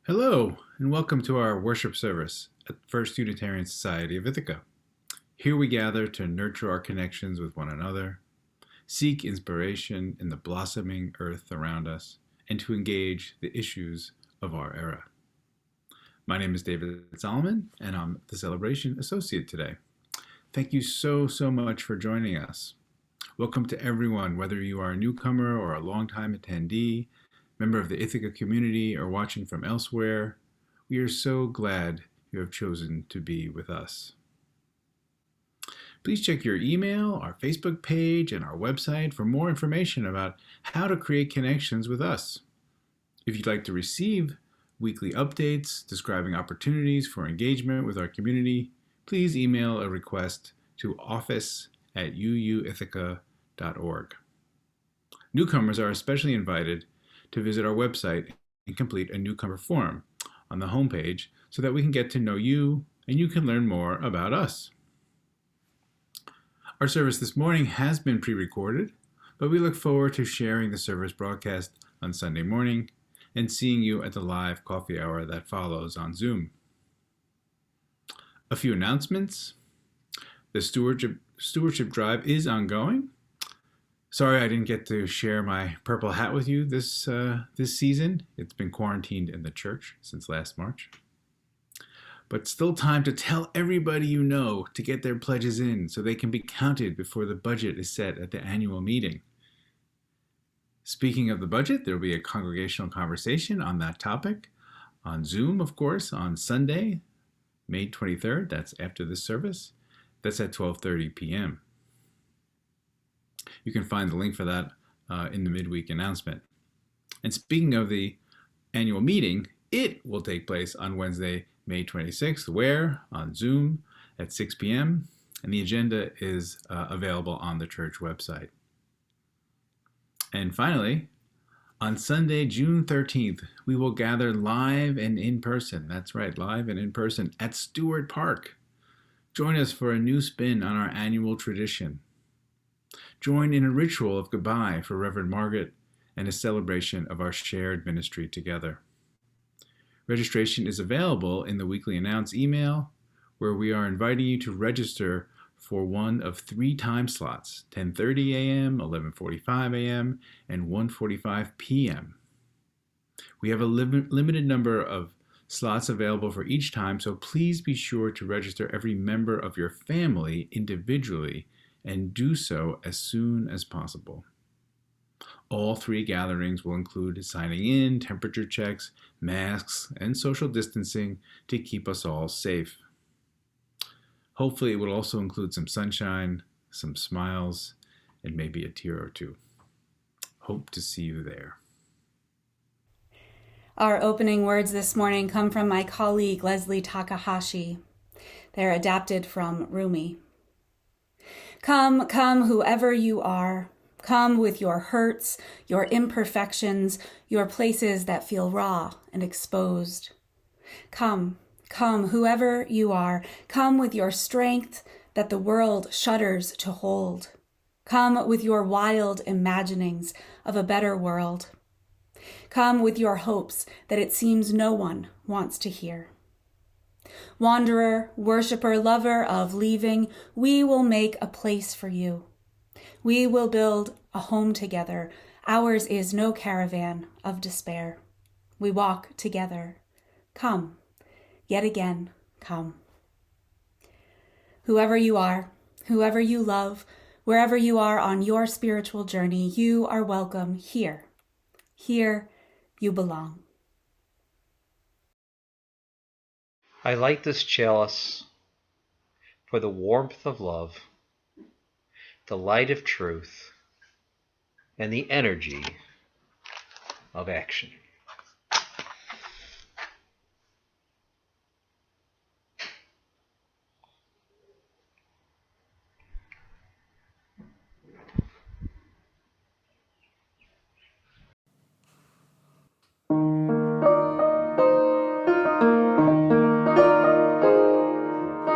Hello, and welcome to our worship service at First Unitarian Society of Ithaca. Here we gather to nurture our connections with one another, seek inspiration in the blossoming earth around us, and to engage the issues of our era. My name is David Solomon, and I'm the Celebration Associate today. Thank you so much for joining us. Welcome to everyone, whether you are a newcomer or a longtime attendee, member of the Ithaca community, or watching from elsewhere. We are so glad you have chosen to be with us. Please check your email, our Facebook page, and our website for more information about how to create connections with us. If you'd like to receive weekly updates describing opportunities for engagement with our community, please email a request to office@uuithaca.org. Newcomers are especially invited to visit our website and complete a newcomer form on the homepage so that we can get to know you and you can learn more about us. Our service this morning has been pre-recorded, but we look forward to sharing the service broadcast on Sunday morning and seeing you at the live coffee hour that follows on Zoom. A few announcements. The stewardship drive is ongoing. Sorry I didn't get to share my purple hat with you this season. It's been quarantined in the church since last March. But still time to tell everybody you know to get their pledges in so they can be counted before the budget is set at the annual meeting. Speaking of the budget, there will be a congregational conversation on that topic on Zoom, of course, on Sunday, May 23rd. That's after this service. That's at 12:30 p.m. You can find the link for that in the midweek announcement. And speaking of the annual meeting, it will take place on Wednesday, May 26th, where? On Zoom at 6 p.m. And the agenda is available on the church website. And finally, on Sunday, June 13th, we will gather live and in person. That's right, live and in person at Stewart Park. Join us for a new spin on our annual tradition. Join in a ritual of goodbye for Reverend Margaret and a celebration of our shared ministry together. Registration is available in the weekly announce email, where we are inviting you to register for one of 3 time slots, 10:30 a.m., 11:45 a.m., and 1:45 p.m. We have a limited number of slots available for each time, so please be sure to register every member of your family individually and do so as soon as possible. All 3 gatherings will include signing in, temperature checks, masks, and social distancing to keep us all safe. Hopefully it will also include some sunshine, some smiles, and maybe a tear or two. Hope to see you there. Our opening words this morning come from my colleague, Leslie Takahashi. They're adapted from Rumi. Come, come, whoever you are. Come with your hurts, your imperfections, your places that feel raw and exposed. Come, come, whoever you are. Come with your strength that the world shudders to hold. Come with your wild imaginings of a better world. Come with your hopes that it seems no one wants to hear. Wanderer, worshiper, lover of leaving, we will make a place for you. We will build a home together. Ours is no caravan of despair. We walk together. Come, yet again, come. Whoever you are, whoever you love, wherever you are on your spiritual journey, you are welcome here. Here you belong. I light this chalice for the warmth of love, the light of truth, and the energy of action.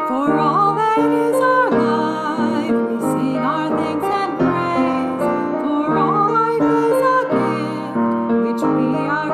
For all that is our life, we sing our thanks and praise. For all life is a gift which we are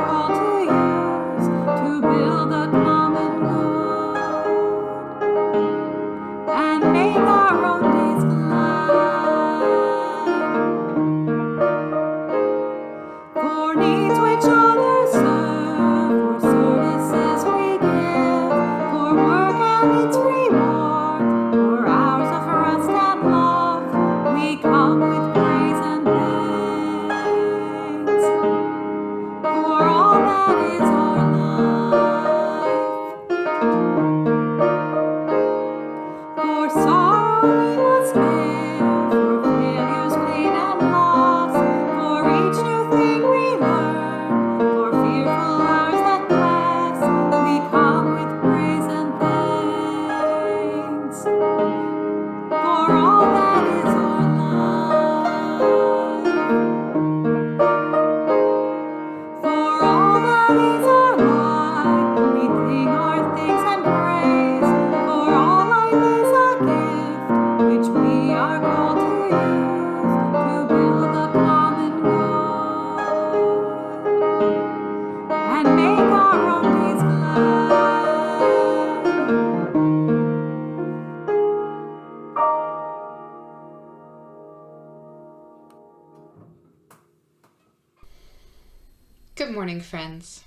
morning, friends.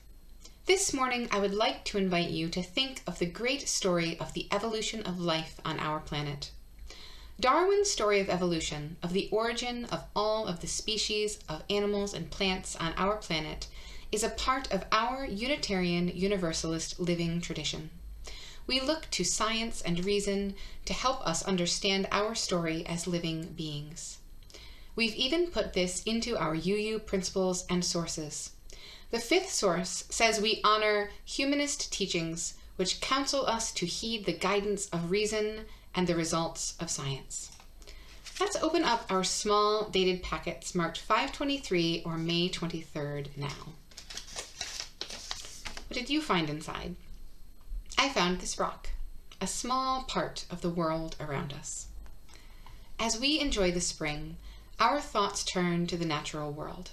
This morning, I would like to invite you to think of the great story of the evolution of life on our planet. Darwin's story of evolution, of the origin of all of the species of animals and plants on our planet, is a part of our Unitarian Universalist living tradition. We look to science and reason to help us understand our story as living beings. We've even put this into our UU principles and sources. The fifth source says we honor humanist teachings which counsel us to heed the guidance of reason and the results of science. Let's open up our small dated packets marked 5/23 or May 23rd now. What did you find inside? I found this rock, a small part of the world around us. As we enjoy the spring, our thoughts turn to the natural world.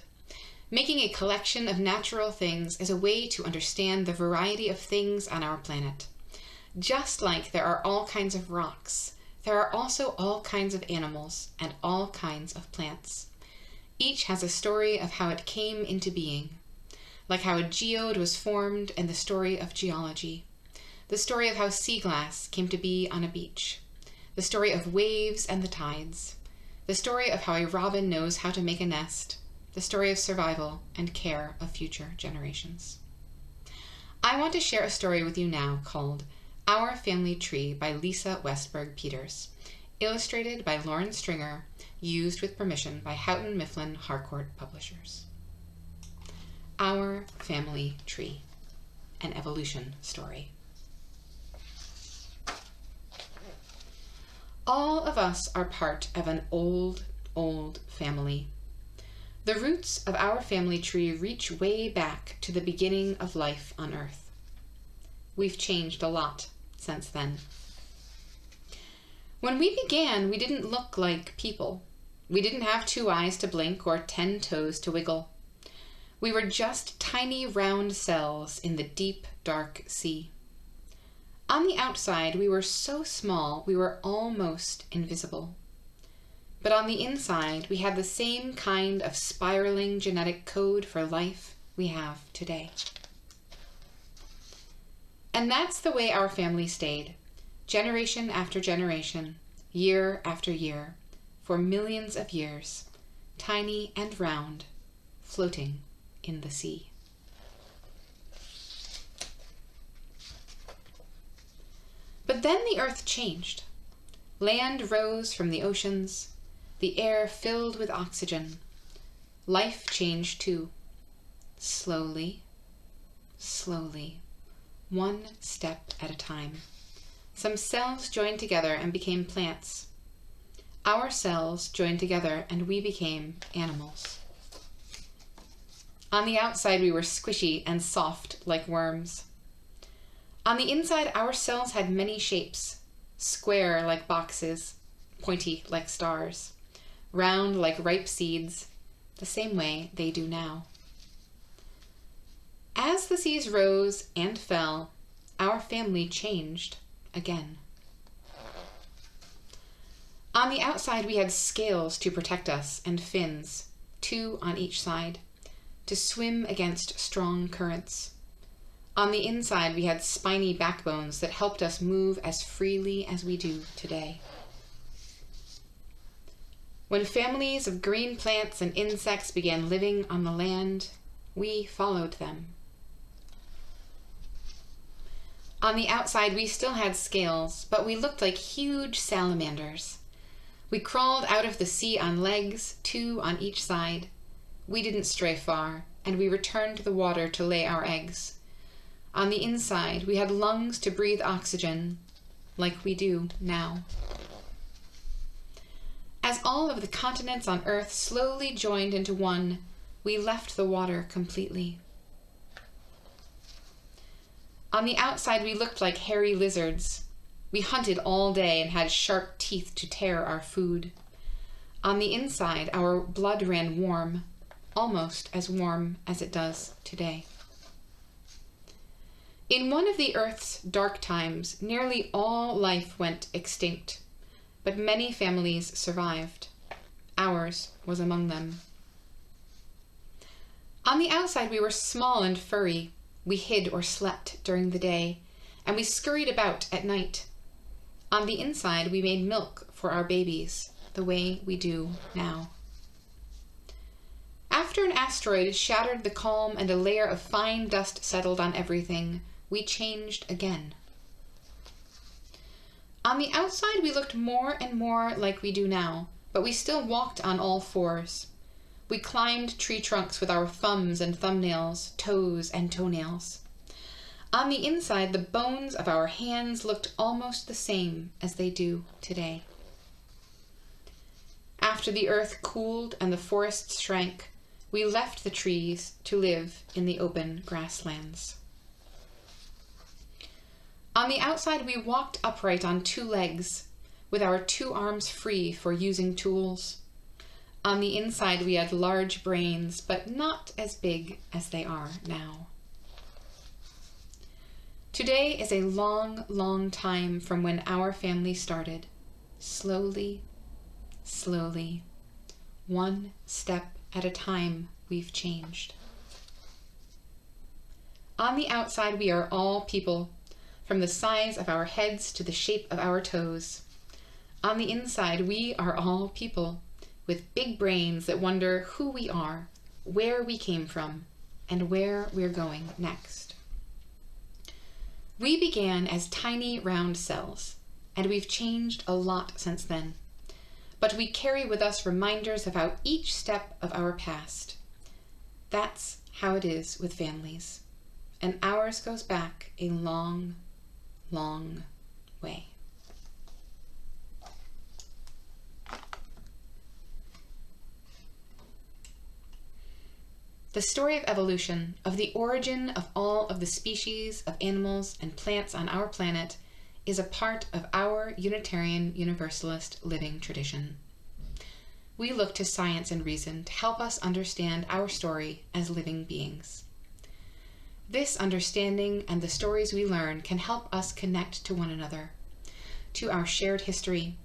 Making a collection of natural things is a way to understand the variety of things on our planet. Just like there are all kinds of rocks, there are also all kinds of animals and all kinds of plants. Each has a story of how it came into being, like how a geode was formed and the story of geology, the story of how sea glass came to be on a beach, the story of waves and the tides, the story of how a robin knows how to make a nest, the story of survival and care of future generations. I want to share a story with you now called Our Family Tree by Lisa Westberg Peters, illustrated by Lauren Stringer, used with permission by Houghton Mifflin Harcourt Publishers. Our Family Tree, an evolution story. All of us are part of an old, old family. The roots of our family tree reach way back to the beginning of life on Earth. We've changed a lot since then. When we began, we didn't look like people. We didn't have 2 eyes to blink or 10 toes to wiggle. We were just tiny round cells in the deep, dark sea. On the outside, we were so small we were almost invisible. But on the inside, we had the same kind of spiraling genetic code for life we have today. And that's the way our family stayed, generation after generation, year after year, for millions of years, tiny and round, floating in the sea. But then the earth changed. Land rose from the oceans. The air filled with oxygen. Life changed too. Slowly, slowly, one step at a time. Some cells joined together and became plants. Our cells joined together and we became animals. On the outside, we were squishy and soft like worms. On the inside, our cells had many shapes, square like boxes, pointy like stars, round like ripe seeds, the same way they do now. As the seas rose and fell, our family changed again. On the outside, we had scales to protect us and fins, 2 on each side, to swim against strong currents. On the inside, we had spiny backbones that helped us move as freely as we do today. When families of green plants and insects began living on the land, we followed them. On the outside, we still had scales, but we looked like huge salamanders. We crawled out of the sea on legs, 2 on each side. We didn't stray far, and we returned to the water to lay our eggs. On the inside, we had lungs to breathe oxygen, like we do now. As all of the continents on Earth slowly joined into one, we left the water completely. On the outside, we looked like hairy lizards. We hunted all day and had sharp teeth to tear our food. On the inside, our blood ran warm, almost as warm as it does today. In one of the Earth's dark times, nearly all life went extinct, but many families survived. Ours was among them. On the outside, we were small and furry. We hid or slept during the day, and we scurried about at night. On the inside, we made milk for our babies, the way we do now. After an asteroid shattered the calm and a layer of fine dust settled on everything, we changed again. On the outside, we looked more and more like we do now, but we still walked on all fours. We climbed tree trunks with our thumbs and thumbnails, toes and toenails. On the inside, the bones of our hands looked almost the same as they do today. After the earth cooled and the forests shrank, we left the trees to live in the open grasslands. On the outside, we walked upright on 2 legs, with our 2 arms free for using tools. On the inside, we had large brains, but not as big as they are now. Today is a long, long time from when our family started. Slowly, slowly, one step at a time, we've changed. On the outside, we are all people, from the size of our heads to the shape of our toes. On the inside, we are all people, with big brains that wonder who we are, where we came from, and where we're going next. We began as tiny round cells, and we've changed a lot since then. But we carry with us reminders about each step of our past. That's how it is with families, and ours goes back a long, long way. The story of evolution, of the origin of all of the species of animals and plants on our planet, is a part of our Unitarian Universalist living tradition. We look to science and reason to help us understand our story as living beings. This understanding and the stories we learn can help us connect to one another, to our shared history,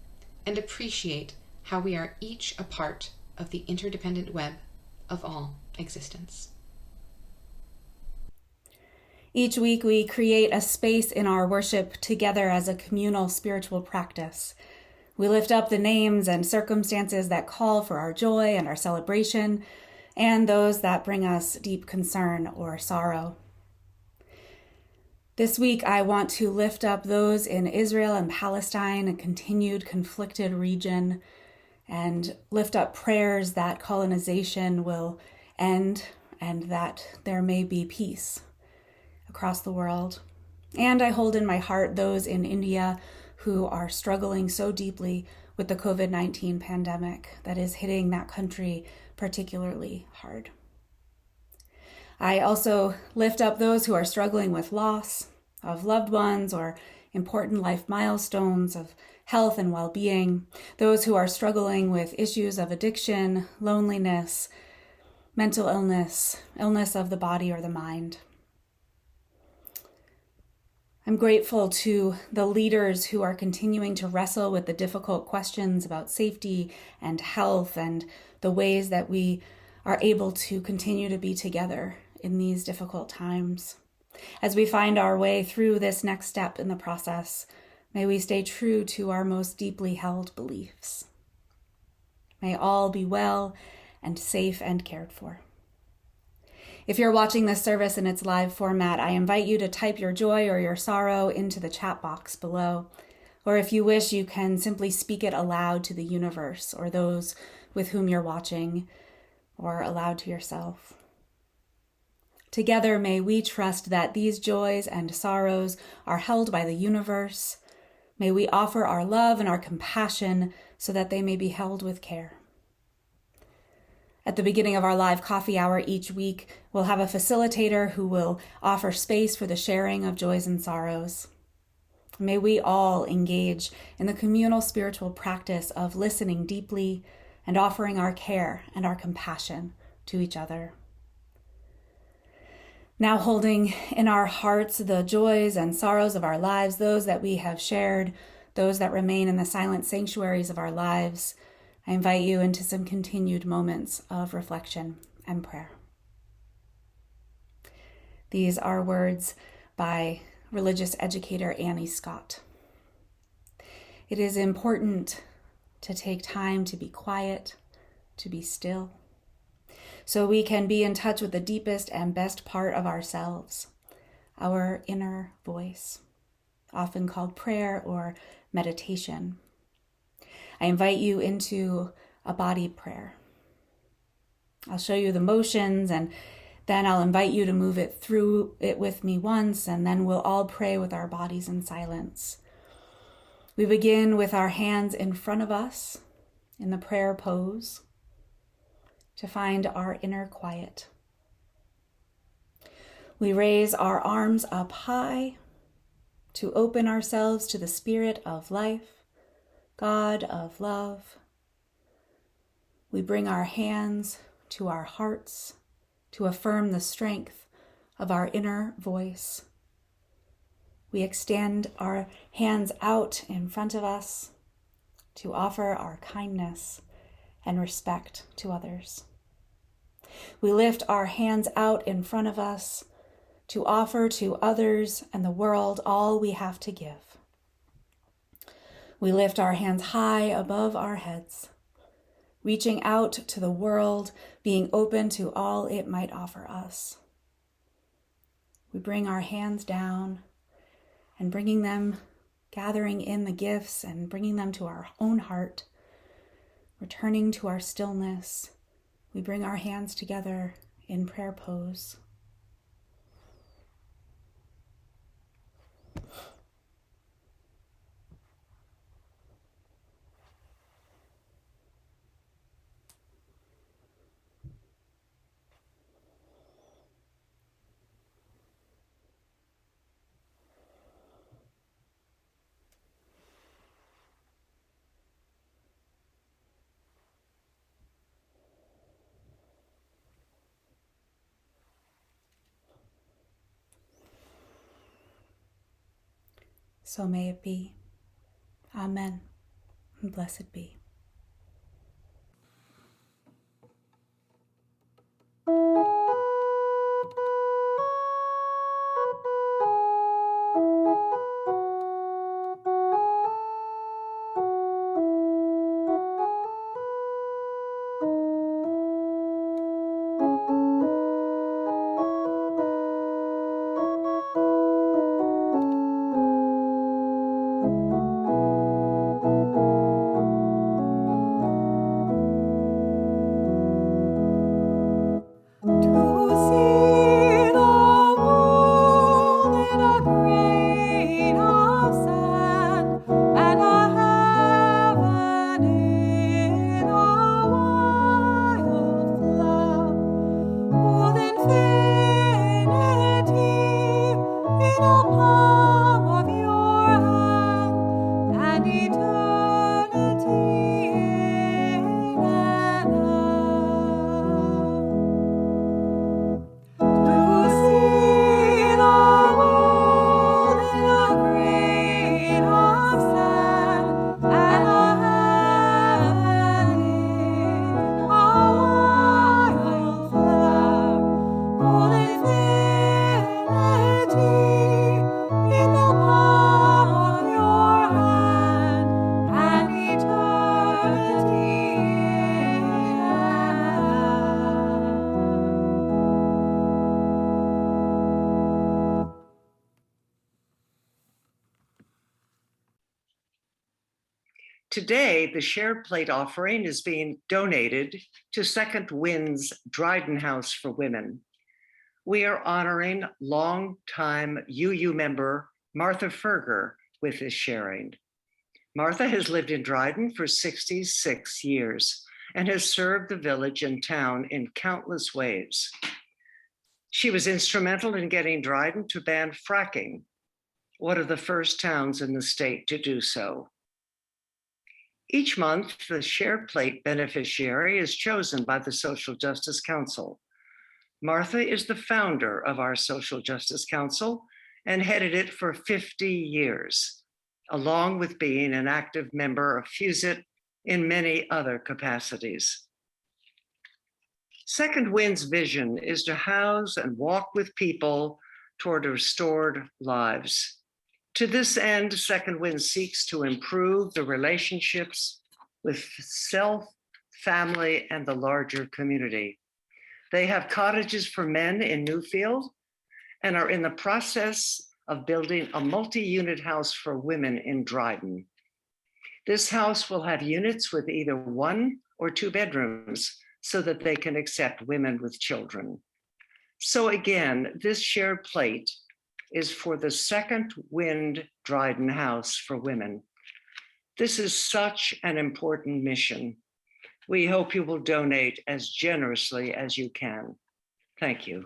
and appreciate how we are each a part of the interdependent web of all existence. Each week, we create a space in our worship together as a communal spiritual practice. We lift up the names and circumstances that call for our joy and our celebration, and those that bring us deep concern or sorrow. This week, I want to lift up those in Israel and Palestine, a continued conflicted region, and lift up prayers that colonization will end and that there may be peace across the world. And I hold in my heart those in India who are struggling so deeply with the COVID-19 pandemic that is hitting that country particularly hard. I also lift up those who are struggling with loss of loved ones or important life milestones of health and well-being, those who are struggling with issues of addiction, loneliness, mental illness, illness of the body or the mind. I'm grateful to the leaders who are continuing to wrestle with the difficult questions about safety and health and the ways that we are able to continue to be together in these difficult times. As we find our way through this next step in the process, may we stay true to our most deeply held beliefs. May all be well and safe and cared for. If you're watching this service in its live format, I invite you to type your joy or your sorrow into the chat box below. Or if you wish, you can simply speak it aloud to the universe or those with whom you're watching, or aloud to yourself. Together, may we trust that these joys and sorrows are held by the universe. May we offer our love and our compassion so that they may be held with care. At the beginning of our live coffee hour each week, we'll have a facilitator who will offer space for the sharing of joys and sorrows. May we all engage in the communal spiritual practice of listening deeply and offering our care and our compassion to each other. Now holding in our hearts the joys and sorrows of our lives, those that we have shared, those that remain in the silent sanctuaries of our lives, I invite you into some continued moments of reflection and prayer. These are words by religious educator Annie Scott. It is important to take time to be quiet, to be still, so we can be in touch with the deepest and best part of ourselves, our inner voice, often called prayer or meditation. I invite you into a body prayer. I'll show you the motions, and then I'll invite you to move it through it with me once, and then we'll all pray with our bodies in silence. We begin with our hands in front of us in the prayer pose to find our inner quiet. We raise our arms up high to open ourselves to the Spirit of life, God of love. We bring our hands to our hearts to affirm the strength of our inner voice. We extend our hands out in front of us to offer our kindness and respect to others. We lift our hands out in front of us to offer to others and the world all we have to give. We lift our hands high above our heads, reaching out to the world, being open to all it might offer us. We bring our hands down and bringing them, gathering in the gifts and bringing them to our own heart, returning to our stillness. We bring our hands together in prayer pose. So may it be. Amen. And blessed be. Today, the shared plate offering is being donated to Second Wind's Dryden House for Women. We are honoring longtime UU member Martha Ferger with this sharing. Martha has lived in Dryden for 66 years and has served the village and town in countless ways. She was instrumental in getting Dryden to ban fracking, one of the first towns in the state to do so. Each month, the shared plate beneficiary is chosen by the Social Justice Council. Martha is the founder of our Social Justice Council and headed it for 50 years, along with being an active member of FUSIT in many other capacities. Second Wind's vision is to house and walk with people toward restored lives. To this end, Second Wind seeks to improve the relationships with self, family, and the larger community. They have cottages for men in Newfield and are in the process of building a multi-unit house for women in Dryden. This house will have units with either 1 or 2 bedrooms so that they can accept women with children. So again, this shared plate is for the Second Wind Dryden House for Women. This is such an important mission. We hope you will donate as generously as you can. Thank you.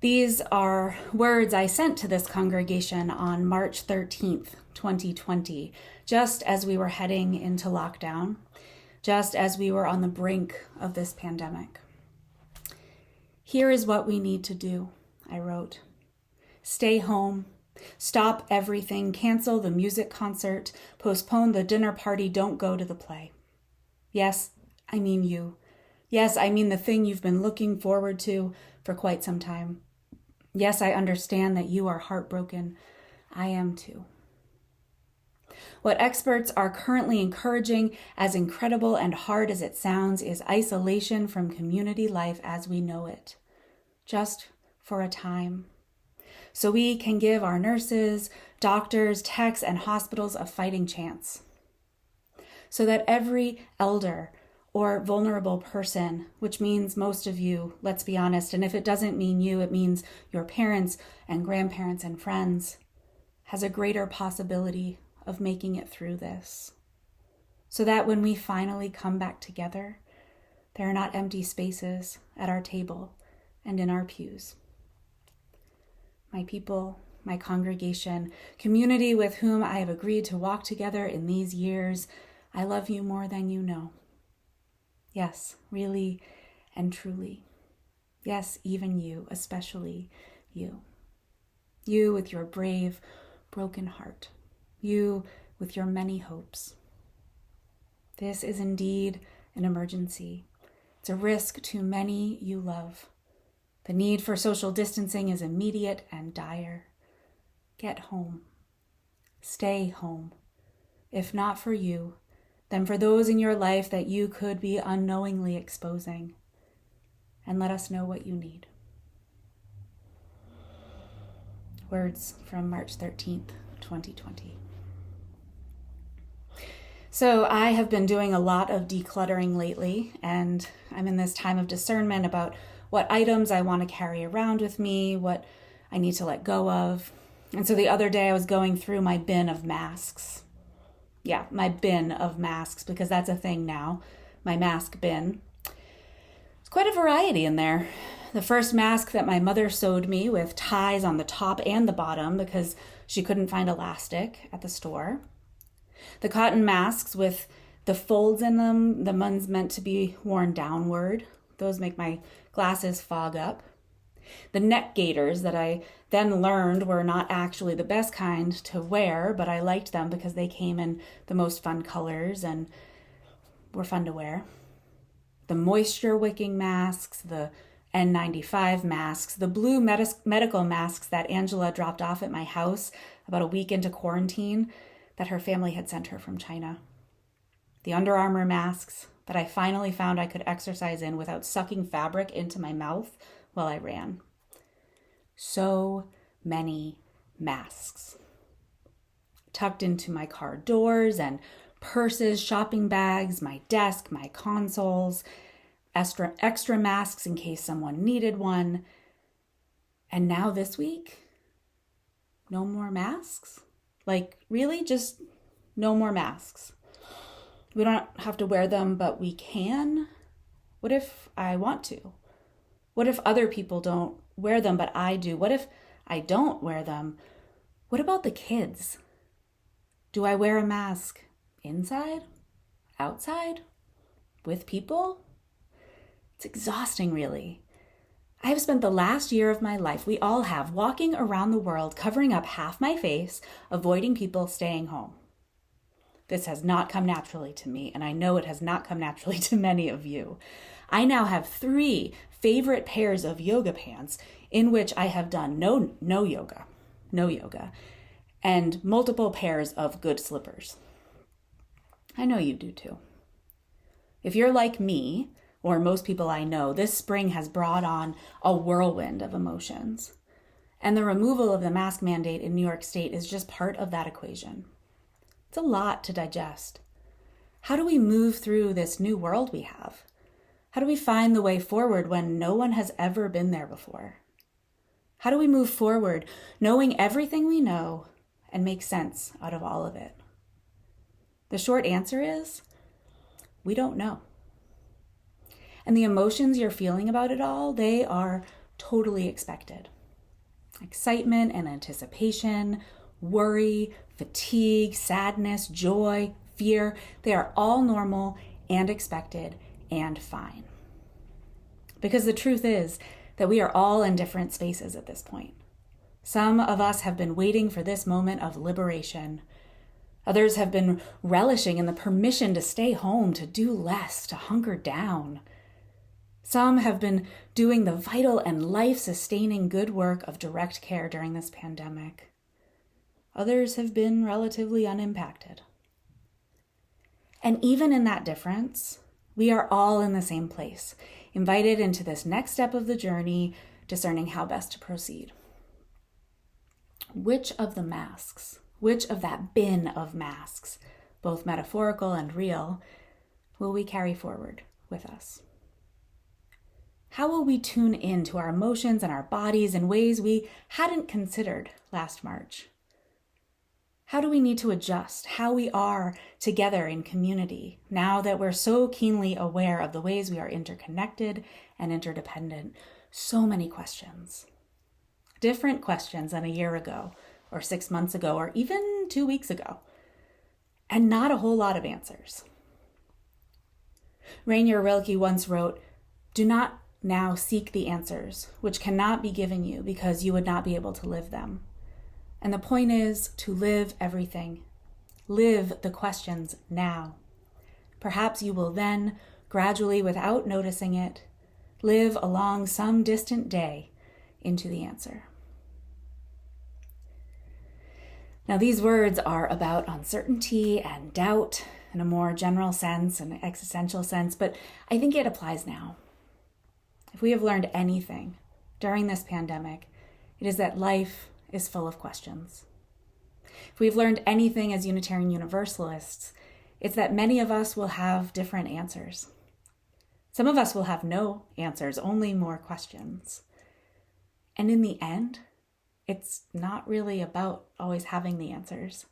These are words I sent to this congregation on March 13th, 2020, just as we were heading into lockdown, just as we were on the brink of this pandemic. Here is what we need to do, I wrote. Stay home, stop everything, cancel the music concert, postpone the dinner party, don't go to the play. Yes, I mean you. Yes, I mean the thing you've been looking forward to for quite some time. Yes, I understand that you are heartbroken. I am too. What experts are currently encouraging, as incredible and hard as it sounds, is isolation from community life as we know it, just for a time. So we can give our nurses, doctors, techs, and hospitals a fighting chance. So that every elder or vulnerable person, which means most of you, let's be honest, and if it doesn't mean you, it means your parents and grandparents and friends, has a greater possibility of making it through this. So that when we finally come back together, there are not empty spaces at our table and in our pews. My people, my congregation, community with whom I have agreed to walk together in these years, I love you more than you know. Yes, really and truly. Yes, even you, especially you. You with your brave, broken heart. You with your many hopes. This is indeed an emergency. It's a risk to many you love. The need for social distancing is immediate and dire. Get home. Stay home. If not for you, then for those in your life that you could be unknowingly exposing. And let us know what you need. Words from March 13th, 2020. So I have been doing a lot of decluttering lately, and I'm in this time of discernment about what items I want to carry around with me, what I need to let go of. And so the other day I was going through my bin of masks. Yeah, my bin of masks, because that's a thing now, my mask bin. It's quite a variety in there. The first mask that my mother sewed me with ties on the top and the bottom because she couldn't find elastic at the store. The cotton masks with the folds in them, the ones meant to be worn downward. Those make my glasses fog up. The neck gaiters that I then learned were not actually the best kind to wear, but I liked them because they came in the most fun colors and were fun to wear. The moisture wicking masks, the N95 masks, the blue medical masks that Angela dropped off at my house about a week into quarantine that her family had sent her from China. The Under Armour masks that I finally found I could exercise in without sucking fabric into my mouth while I ran. So many masks. Tucked into my car doors and purses, shopping bags, my desk, my consoles, extra masks in case someone needed one. And now this week, no more masks? Like, really? Just no more masks? We don't have to wear them, but we can? What if I want to? What if other people don't wear them, but I do? What if I don't wear them? What about the kids? Do I wear a mask inside? Outside? With people? It's exhausting, really. I have spent the last year of my life, we all have, walking around the world, covering up half my face, avoiding people staying home. This has not come naturally to me, and I know it has not come naturally to many of you. I now have 3 favorite pairs of yoga pants in which I have done no yoga, and multiple pairs of good slippers. I know you do too. If you're like me, or most people I know, this spring has brought on a whirlwind of emotions. And the removal of the mask mandate in New York State is just part of that equation. It's a lot to digest. How do we move through this new world we have? How do we find the way forward when no one has ever been there before? How do we move forward knowing everything we know and make sense out of all of it? The short answer is, we don't know. And the emotions you're feeling about it all, they are totally expected. Excitement and anticipation, worry, fatigue, sadness, joy, fear, they are all normal and expected and fine. Because the truth is that we are all in different spaces at this point. Some of us have been waiting for this moment of liberation. Others have been relishing in the permission to stay home, to do less, to hunker down. Some have been doing the vital and life-sustaining good work of direct care during this pandemic. Others have been relatively unimpacted. And even in that difference, we are all in the same place, invited into this next step of the journey, discerning how best to proceed. Which of the masks, which of that bin of masks, both metaphorical and real, will we carry forward with us? How will we tune in to our emotions and our bodies in ways we hadn't considered last March? How do we need to adjust how we are together in community now that we're so keenly aware of the ways we are interconnected and interdependent? So many questions. Different questions than a year ago, or 6 months ago, or even 2 weeks ago. And not a whole lot of answers. Rainier Rilke once wrote, "Do not now seek the answers, which cannot be given you because you would not be able to live them." And the point is to live everything. Live the questions now. Perhaps you will then, gradually without noticing it, live along some distant day into the answer. Now, these words are about uncertainty and doubt in a more general sense, an existential sense, but I think it applies now. If we have learned anything during this pandemic, it is that life is full of questions. If we've learned anything as Unitarian Universalists, it's that many of us will have different answers. Some of us will have no answers, only more questions. And in the end, it's not really about always having the answers.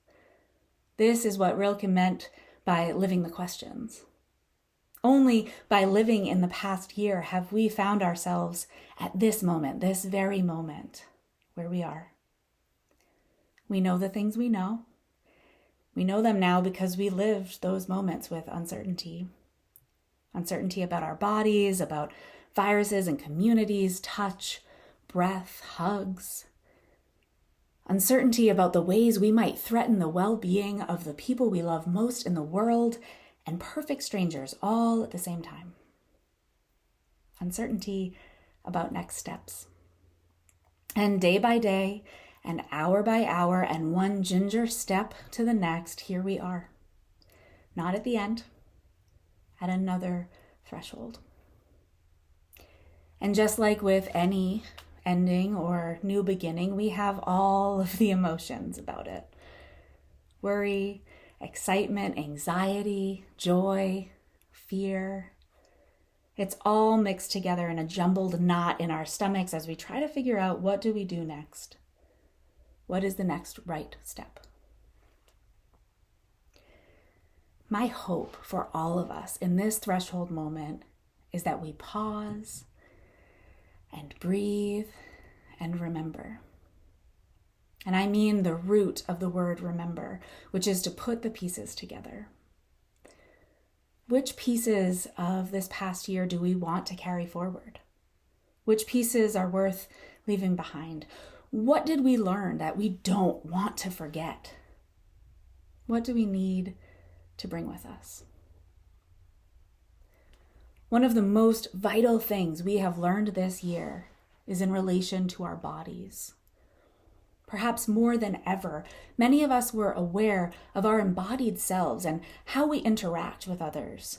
This is what Rilke meant by living the questions. Only by living in the past year have we found ourselves at this moment, this very moment, where we are. We know the things we know. We know them now because we lived those moments with uncertainty. Uncertainty about our bodies, about viruses and communities, touch, breath, hugs. Uncertainty about the ways we might threaten the well-being of the people we love most in the world and perfect strangers all at the same time. Uncertainty about next steps. And day by day, and hour by hour, and one ginger step to the next, here we are. Not at the end, at another threshold. And just like with any ending or new beginning, we have all of the emotions about it. Worry, excitement, anxiety, joy, fear. It's all mixed together in a jumbled knot in our stomachs as we try to figure out, what do we do next? What is the next right step? My hope for all of us in this threshold moment is that we pause and breathe and remember. And I mean the root of the word remember, which is to put the pieces together. Which pieces of this past year do we want to carry forward? Which pieces are worth leaving behind? What did we learn that we don't want to forget? What do we need to bring with us? One of the most vital things we have learned this year is in relation to our bodies. Perhaps more than ever, many of us were aware of our embodied selves and how we interact with others.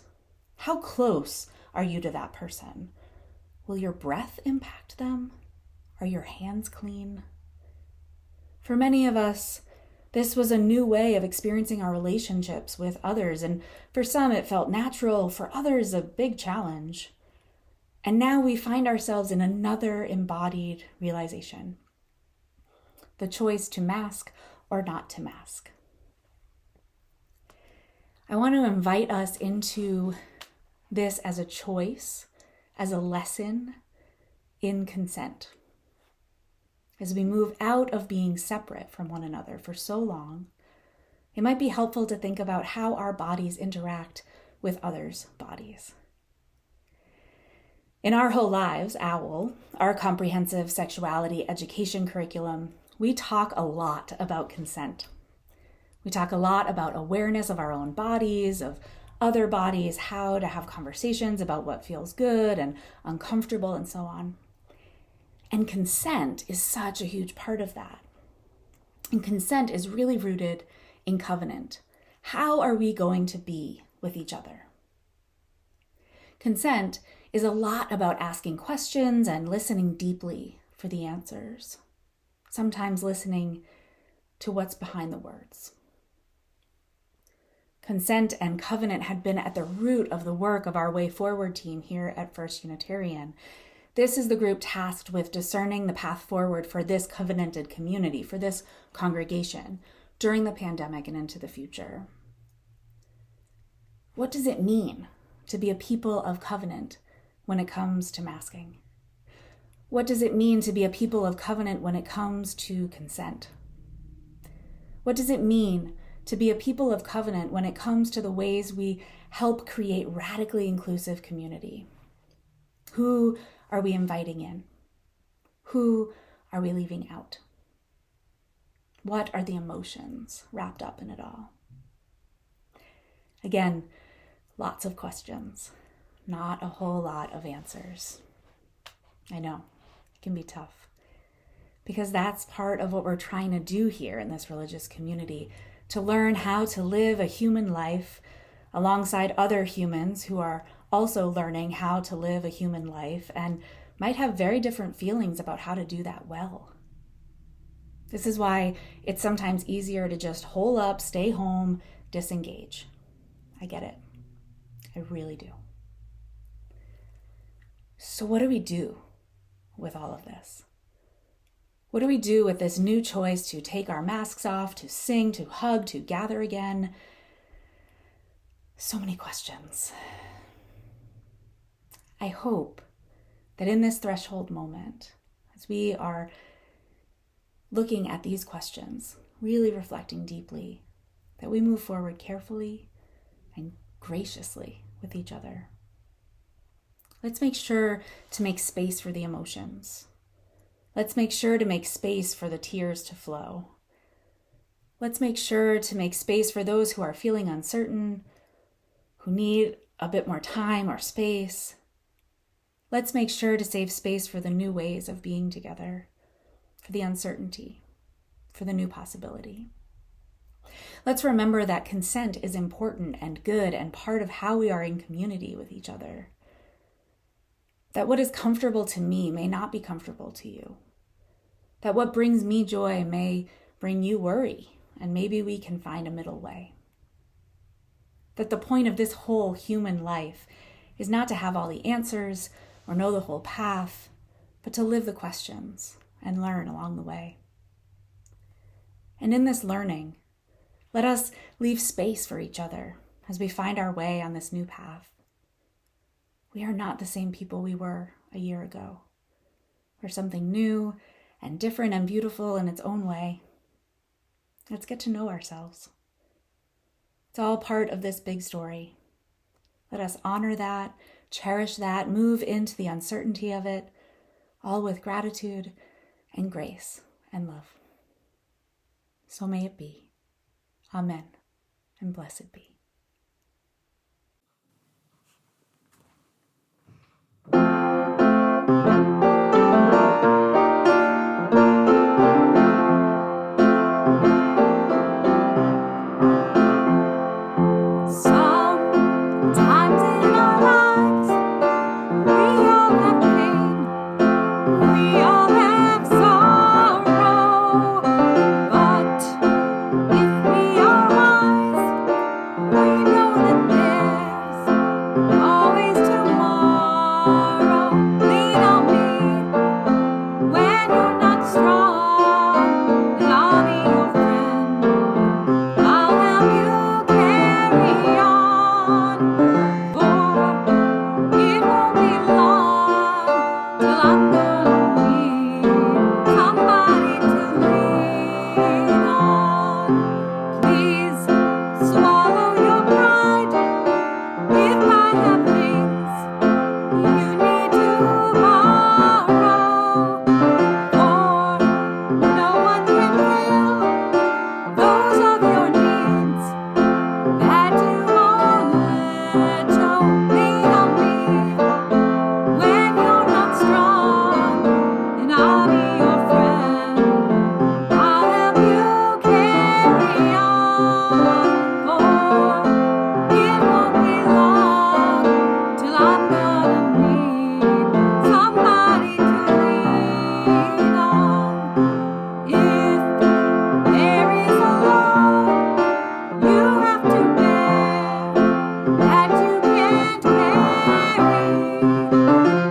How close are you to that person? Will your breath impact them? Are your hands clean? For many of us, this was a new way of experiencing our relationships with others, and for some it felt natural, for others a big challenge. And now we find ourselves in another embodied realization: the choice to mask or not to mask. I want to invite us into this as a choice, as a lesson in consent. As we move out of being separate from one another for so long, it might be helpful to think about how our bodies interact with others' bodies. In Our Whole Lives, OWL, our comprehensive sexuality education curriculum, we talk a lot about consent. We talk a lot about awareness of our own bodies, of other bodies, how to have conversations about what feels good and uncomfortable, and so on. And consent is such a huge part of that. And consent is really rooted in covenant. How are we going to be with each other? Consent is a lot about asking questions and listening deeply for the answers. Sometimes listening to what's behind the words. Consent and covenant had been at the root of the work of our Way Forward team here at First Unitarian. This is the group tasked with discerning the path forward for this covenanted community, for this congregation, during the pandemic and into the future. What does it mean to be a people of covenant when it comes to masking? What does it mean to be a people of covenant when it comes to consent? What does it mean to be a people of covenant when it comes to the ways we help create radically inclusive community? Who are we inviting in? Who are we leaving out? What are the emotions wrapped up in it all? Again, lots of questions, not a whole lot of answers. I know, it can be tough, because that's part of what we're trying to do here in this religious community, to learn how to live a human life alongside other humans who are also learning how to live a human life and might have very different feelings about how to do that well. This is why it's sometimes easier to just hole up, stay home, disengage. I get it. I really do. So what do we do with all of this? What do we do with this new choice to take our masks off, to sing, to hug, to gather again? So many questions. I hope that in this threshold moment, as we are looking at these questions, really reflecting deeply, that we move forward carefully and graciously with each other. Let's make sure to make space for the emotions. Let's make sure to make space for the tears to flow. Let's make sure to make space for those who are feeling uncertain, who need a bit more time or space. Let's make sure to save space for the new ways of being together, for the uncertainty, for the new possibility. Let's remember that consent is important and good and part of how we are in community with each other. That what is comfortable to me may not be comfortable to you. That what brings me joy may bring you worry, and maybe we can find a middle way. That the point of this whole human life is not to have all the answers or know the whole path, but to live the questions and learn along the way. And in this learning, let us leave space for each other as we find our way on this new path. We are not the same people we were a year ago. We're something new and different and beautiful in its own way. Let's get to know ourselves. It's all part of this big story. Let us honor that, cherish that, move into the uncertainty of it, all with gratitude and grace and love. So may it be. Amen, and blessed be. Sometimes in our lives, we all have pain, we all have sorrow. But if we are wise, we know that there's always tomorrow. Lean on me when you're not strong, and I'll be your friend. I'll help you carry on, for it won't be long till I'm gonna need somebody to lean on. Please swallow your pride if I have things you need to borrow, for no one can fill those of your needs that you won't let go. Lean on me when you're not strong, and I'll be your friend. I'll help you carry on, for it won't be long till I'm gonna need somebody to lean on. If there is a load you have to bear that you can't carry,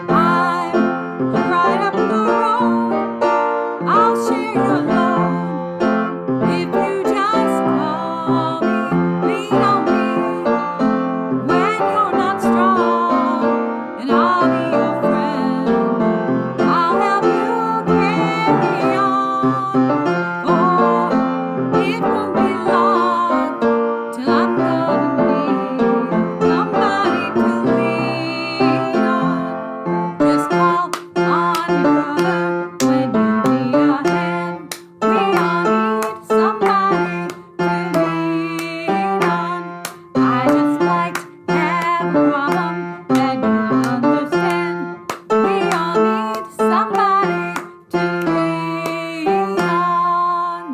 I'm right up the road. I'll share your load if you just call me. Lean on me when you're not strong, and I'll be your friend. I'll help you carry on, for it won't be long till I'm gonna need somebody to lean on. Just call on me, brother, when you need a hand. We all need somebody to lean on. I just might have a problem that you'll understand. We all need somebody to lean on.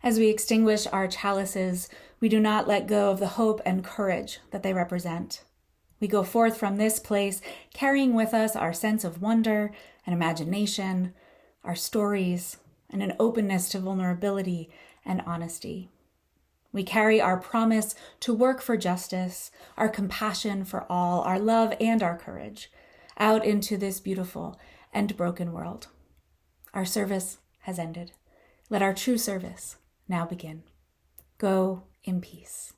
As we extinguish our chalices, we do not let go of the hope and courage that they represent. We go forth from this place carrying with us our sense of wonder and imagination, our stories, and an openness to vulnerability and honesty. We carry our promise to work for justice, our compassion for all, our love and our courage out into this beautiful and broken world. Our service has ended. Let our true service now begin. Go in peace.